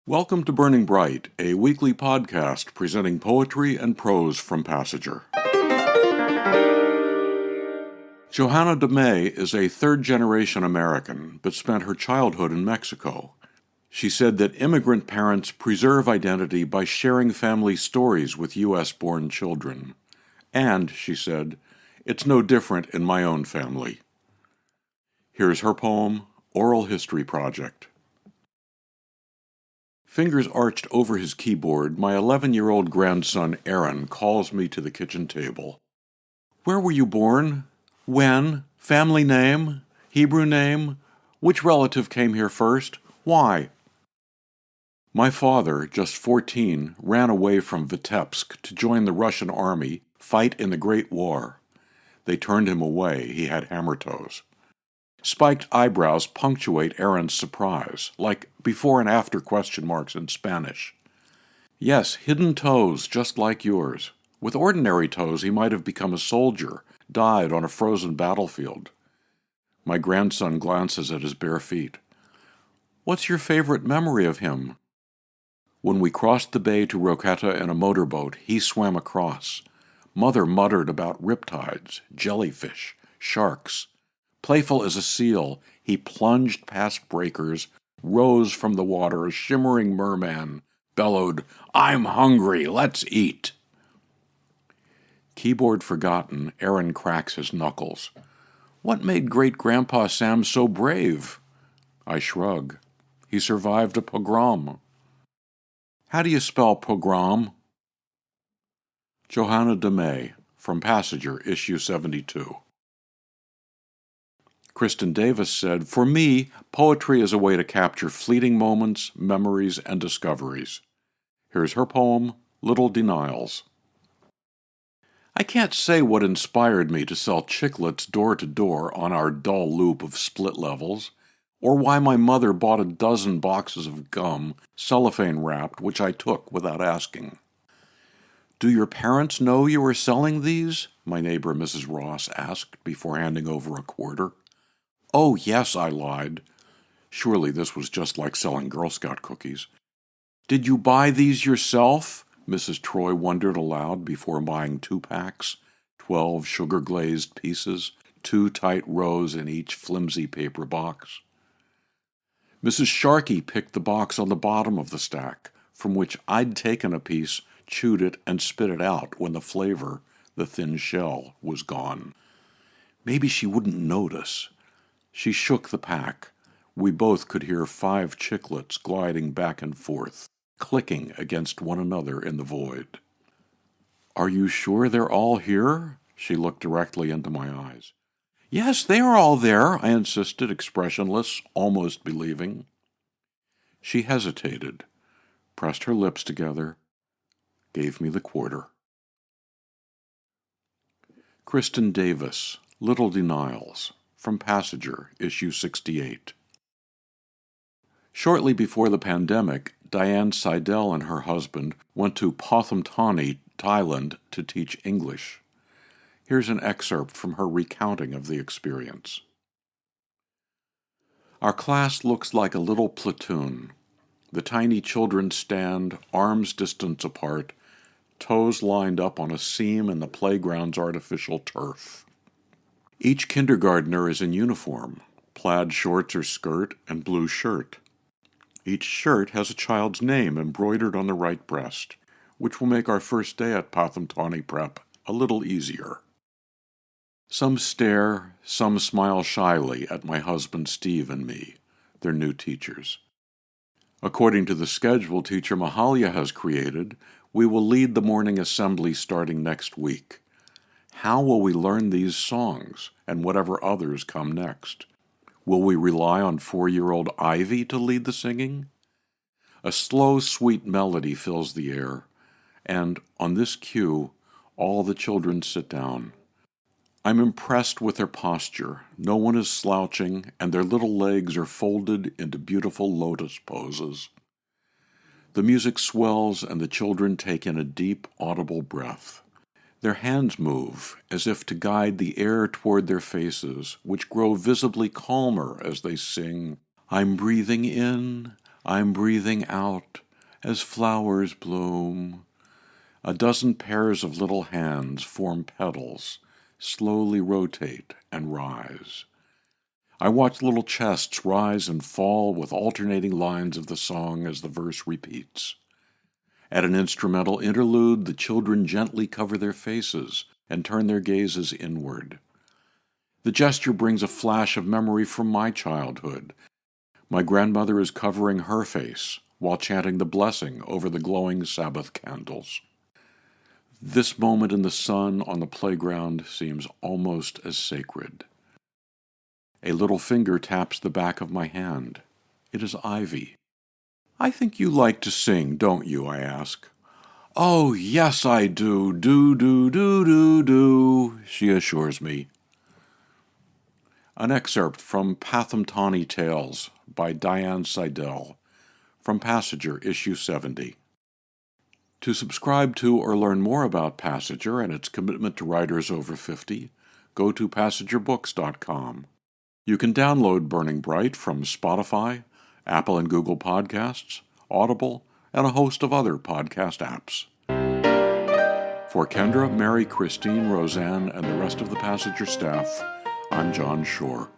Welcome to Burning Bright, a weekly podcast presenting poetry and prose from Passenger. Johanna DeMay is a third-generation American, but spent her childhood in Mexico. She said that immigrant parents preserve identity by sharing family stories with U.S.-born children. And, she said, it's no different in my own family. Here's her poem, Oral History Project. Fingers arched over his keyboard, my 11-year-old grandson Aaron calls me to the kitchen table. Where were you born? When? Family name? Hebrew name? Which relative came here first? Why? My father, just 14, ran away from Vitebsk to join the Russian army, fight in the Great War. They turned him away. He had hammer toes. Spiked eyebrows punctuate Aaron's surprise, like before and after question marks in Spanish. Yes, hidden toes, just like yours. With ordinary toes, he might have become a soldier, died on a frozen battlefield. My grandson glances at his bare feet. What's your favorite memory of him? When we crossed the bay to Roqueta in a motorboat, he swam across. Mother muttered about riptides, jellyfish, sharks. Playful as a seal, he plunged past breakers, rose from the water a shimmering merman, bellowed, "I'm hungry, let's eat." Keyboard forgotten, Aaron cracks his knuckles. What made Great-Grandpa Sam so brave? I shrug. He survived a pogrom. How do you spell pogrom? Johanna DeMay, from Passenger, issue 72. Kristin Davis said, "For me, poetry is a way to capture fleeting moments, memories, and discoveries." Here's her poem, Little Denials. I can't say what inspired me to sell chiclets door to door on our dull loop of split levels, or why my mother bought a dozen boxes of gum, cellophane wrapped, which I took without asking. Do your parents know you were selling these? My neighbor Mrs. Ross asked before handing over a quarter. Oh, yes, I lied. Surely this was just like selling Girl Scout cookies. Did you buy these yourself? Mrs. Troy wondered aloud before buying 2 packs, 12 sugar-glazed pieces, 2 tight rows in each flimsy paper box. Mrs. Sharkey picked the box on the bottom of the stack, from which I'd taken a piece, chewed it, and spit it out when the flavor, the thin shell, was gone. Maybe she wouldn't notice. She shook the pack. We both could hear 5 chiclets gliding back and forth, clicking against one another in the void. Are you sure they're all here? She looked directly into my eyes. Yes, they are all there, I insisted, expressionless, almost believing. She hesitated, pressed her lips together, gave me the quarter. Kristin Davis, Little Denials, from Passenger, issue 68. Shortly before the pandemic, Dian Seidel and her husband went to Pathum Thani, Thailand, to teach English. Here's an excerpt from her recounting of the experience. Our class looks like a little platoon. The tiny children stand, arms distance apart, toes lined up on a seam in the playground's artificial turf. Each kindergartner is in uniform, plaid shorts or skirt and blue shirt. Each shirt has a child's name embroidered on the right breast, which will make our first day at Pathum Thani Prep a little easier. Some stare, some smile shyly at my husband Steve and me, their new teachers. According to the schedule teacher Mahalia has created, we will lead the morning assembly starting next week. How will we learn these songs and whatever others come next? Will we rely on 4-year-old Ivy to lead the singing? A slow, sweet melody fills the air, and on this cue, all the children sit down. I'm impressed with their posture. No one is slouching, and their little legs are folded into beautiful lotus poses. The music swells, and the children take in a deep, audible breath. Their hands move, as if to guide the air toward their faces, which grow visibly calmer as they sing, I'm breathing in, I'm breathing out as flowers bloom. A dozen pairs of little hands form petals, slowly rotate and rise. I watch little chests rise and fall with alternating lines of the song as the verse repeats. At an instrumental interlude, the children gently cover their faces and turn their gazes inward. The gesture brings a flash of memory from my childhood. My grandmother is covering her face while chanting the blessing over the glowing Sabbath candles. This moment in the sun on the playground seems almost as sacred. A little finger taps the back of my hand. It is Ivy. "I think you like to sing, don't you?" I ask. "Oh, yes, I do, do, she assures me. An excerpt from Pathamtani Tales by Dian Seidel, from Passenger, issue 70. To subscribe to or learn more about Passenger and its commitment to writers over 50, go to passengerbooks.com. You can download Burning Bright from Spotify, Apple and Google Podcasts, Audible, and a host of other podcast apps. For Kendra, Mary, Kristin, Roseanne, and the rest of the Passenger staff, I'm John Shore.